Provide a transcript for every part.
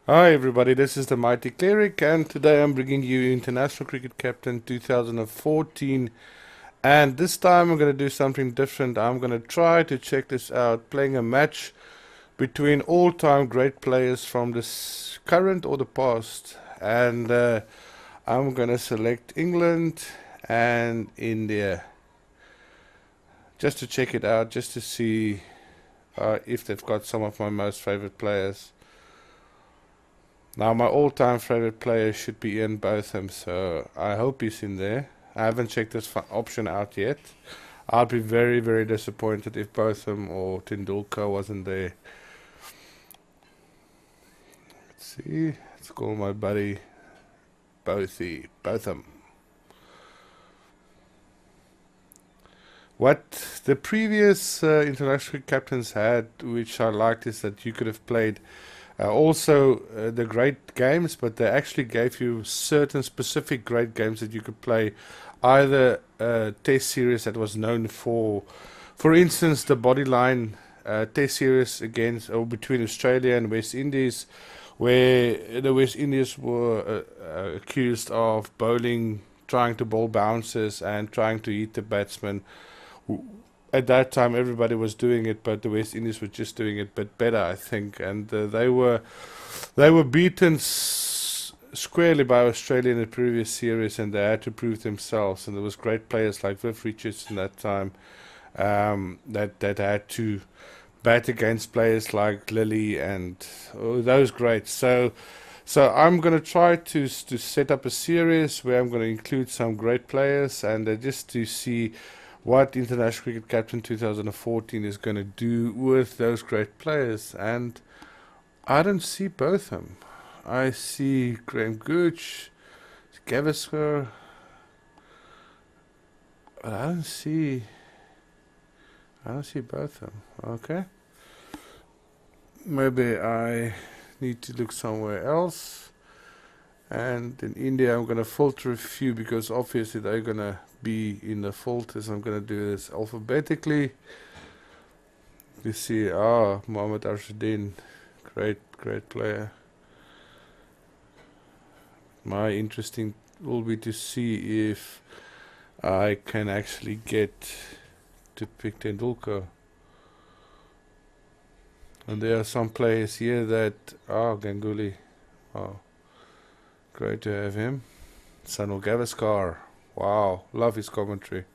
Hi everybody, this is the Mighty Cleric, and today I'm bringing you International Cricket Captain 2014. And this time I'm going to do something different. I'm going to try to check this out, playing a match between all-time great players from this current or the past. And I'm going to select England and India just to check it out, just to see if they've got some of my most favorite players. Now, my all-time favorite player should be Ian Botham, so I hope he's in there. I haven't checked this option out yet. I'd be very, very disappointed if Botham or Tendulkar wasn't there. Let's see. Let's call my buddy Botham. What the previous international captains had, which I liked, is that you could have played the great games, but they actually gave you certain specific great games that you could play. Either a test series that was known for instance, the Bodyline test series against or between Australia and West Indies, where the West Indies were accused of bowling, trying to bowl bounces and trying to hit the batsman. At that time everybody was doing it, but the West Indies were just doing it but better, I think, and they were beaten squarely by Australia in the previous series, and they had to prove themselves. And there was great players like Viv Richards in that time that had to bat against players like Lilly and those greats. So I'm going to try to set up a series where I'm going to include some great players, and just to see what International Cricket Captain 2014 is going to do with those great players. And I don't see Botham. I see Graham Gooch, Gavaskar, but I don't see Botham. Okay, maybe I need to look somewhere else. And in India, I'm going to filter a few because obviously they're going to be in the filters. I'm going to do this alphabetically. You see, Mohammad Arshadin, great player. My interesting will be to see if I can actually get to pick Tendulkar. And there are some players here that Ganguly. Great to have him. Sanal Gavaskar. Wow, love his commentary.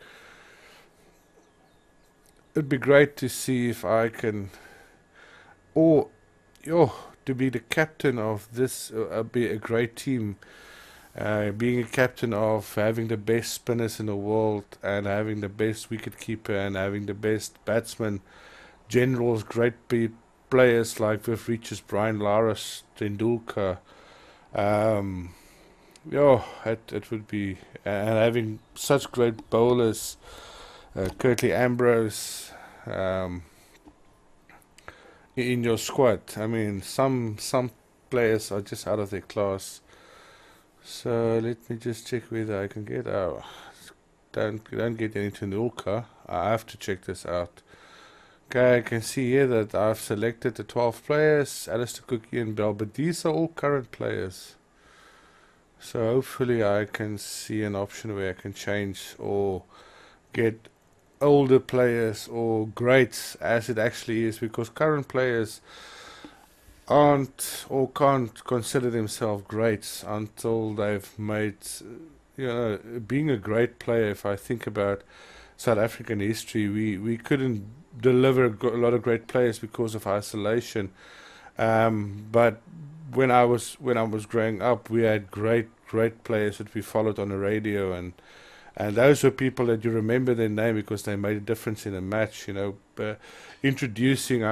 It'd be great to see if I can, or to be the captain of this, be a great team. Being a captain of having the best spinners in the world and having the best wicketkeeper and having the best batsmen, generals, great players like Viv Richards, Brian Lara, Tendulkar. It would be, and having such great bowlers, Curtly Ambrose, in your squad. I mean, some players are just out of their class. So let me just check whether I can get out. Don't get any Tendulkar. I have to check this out. Okay, I can see here that I've selected the 12 players, Alistair Cook, Ian Bell, but these are all current players. So hopefully I can see an option where I can change or get older players or greats as it actually is, because current players aren't or can't consider themselves greats until they've made, being a great player. If I think about South African history, we couldn't deliver a lot of great players because of isolation. But when I was growing up, we had great players that we followed on the radio, and those were people that you remember their name because they made a difference in a match. I remember introducing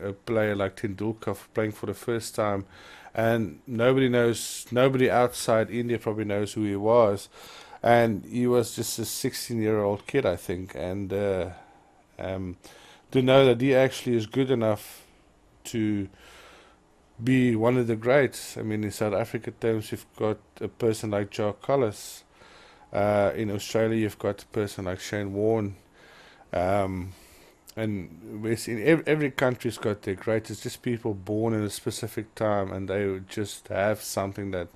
a player like Tendulkar playing for the first time, and nobody outside India probably knows who he was, and he was just a 16-year-old kid, I think, and to know that he actually is good enough to be one of the greats. I mean, in South Africa terms, you've got a person like Joe Collis. In Australia, you've got a person like Shane Warne. and it's in every country's got their greats. It's just people born in a specific time, and they would just have something that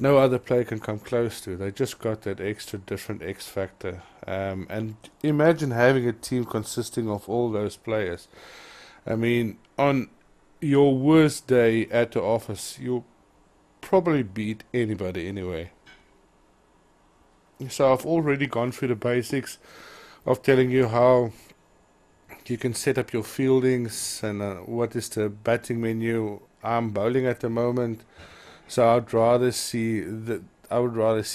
no other player can come close to. They just got that extra different X factor. And imagine having a team consisting of all those players. I mean, on your worst day at the office, you'll probably beat anybody anyway. So I've already gone through the basics of telling you how you can set up your fieldings and what is the batting menu. I'm bowling at the moment, so I would rather see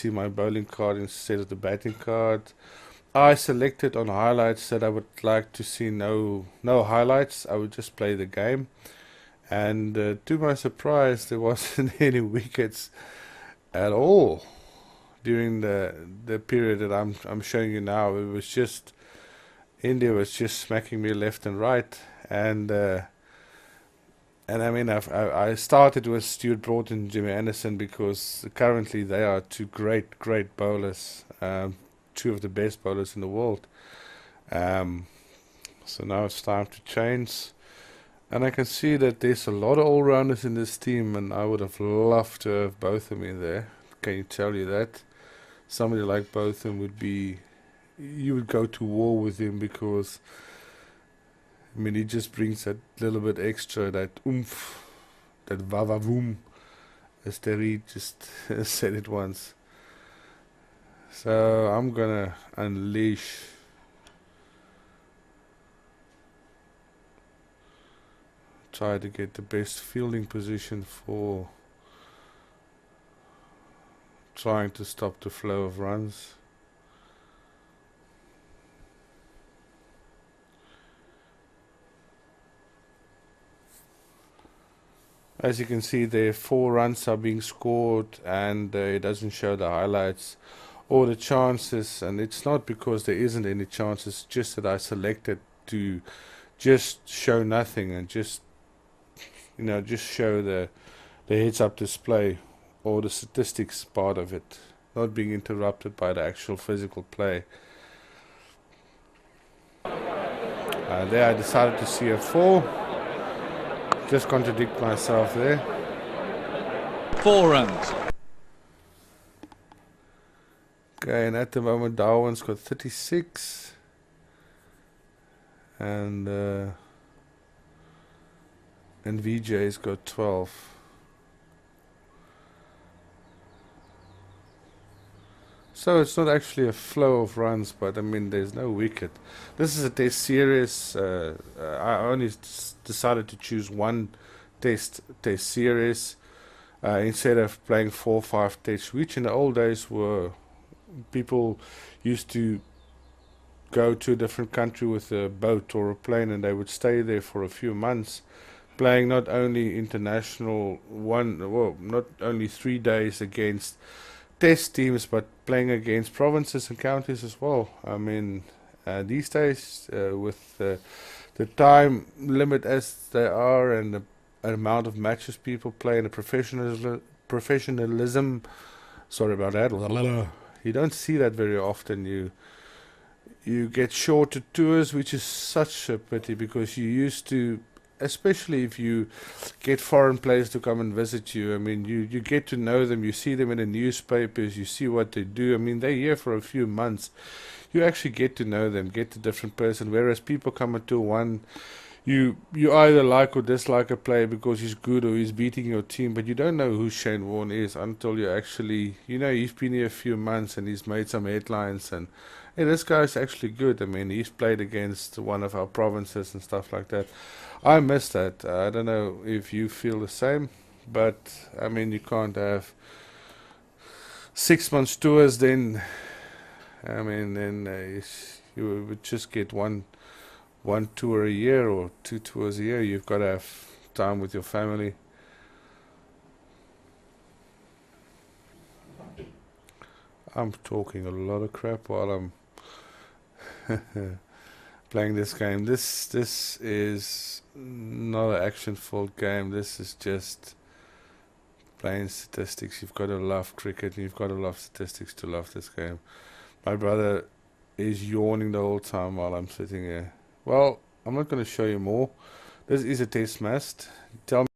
my bowling card instead of the batting card. I selected on highlights that I would like to see no highlights. I would just play the game, and to my surprise, there wasn't any wickets at all during the period that I'm showing you now. It was just India was just smacking me left and right, and I mean I started with Stuart Broad and Jimmy Anderson because currently they are two great bowlers, two of the best bowlers in the world. Um, so now it's time to change, and I can see that there's a lot of all-rounders in this team, and I would have loved to have Botham in there. Can you tell you that? Somebody like Botham would be, you would go to war with him because, I mean, he just brings that little bit extra, that oomph, that vavavoom, as Terry just said it once. So I'm gonna unleash. Try to get the best fielding position for trying to stop the flow of runs. As you can see there, 4 runs are being scored, and it doesn't show the highlights or the chances, and it's not because there isn't any chances, just that I selected to just show nothing and just just show the heads up display or the statistics part of it, not being interrupted by the actual physical play. There I decided to see a 4. Just contradict myself there. 4 runs. Okay, and at the moment Darwin's got 36, and VJ's got 12. So it's not actually a flow of runs, but I mean there's no wicket. This is a test series. I only decided to choose one test series instead of playing 4 or 5 tests, which in the old days were, people used to go to a different country with a boat or a plane, and they would stay there for a few months, playing not only international not only 3 days against test teams, but playing against provinces and counties as well. I mean, these days, with the time limit as they are, and the amount of matches people play, and the professionalism, sorry about that, you don't see that very often. You get shorter tours, which is such a pity, because you used to, especially if you get foreign players to come and visit you, I mean, you get to know them, you see them in the newspapers, you see what they do. I mean, they're here for a few months. You actually get to know them, get a different person, whereas people come into one, you either like or dislike a player because he's good or he's beating your team, but you don't know who Shane Warne is until you actually, he's been here a few months and he's made some headlines, and hey, this guy's actually good. I mean, he's played against one of our provinces and stuff like that. I miss that. I don't know if you feel the same, but I mean, you can't have 6 months tours. Then, I mean, then you would just get one tour a year or 2 tours a year. You've got to have time with your family. I'm talking a lot of crap while I'm playing this game. This is not an action-filled game. This is just plain statistics. You've got to love cricket, and you've got to love statistics to love this game. My brother is yawning the whole time while I'm sitting here Well, I'm not going to show you more. This is a test mast. Tell me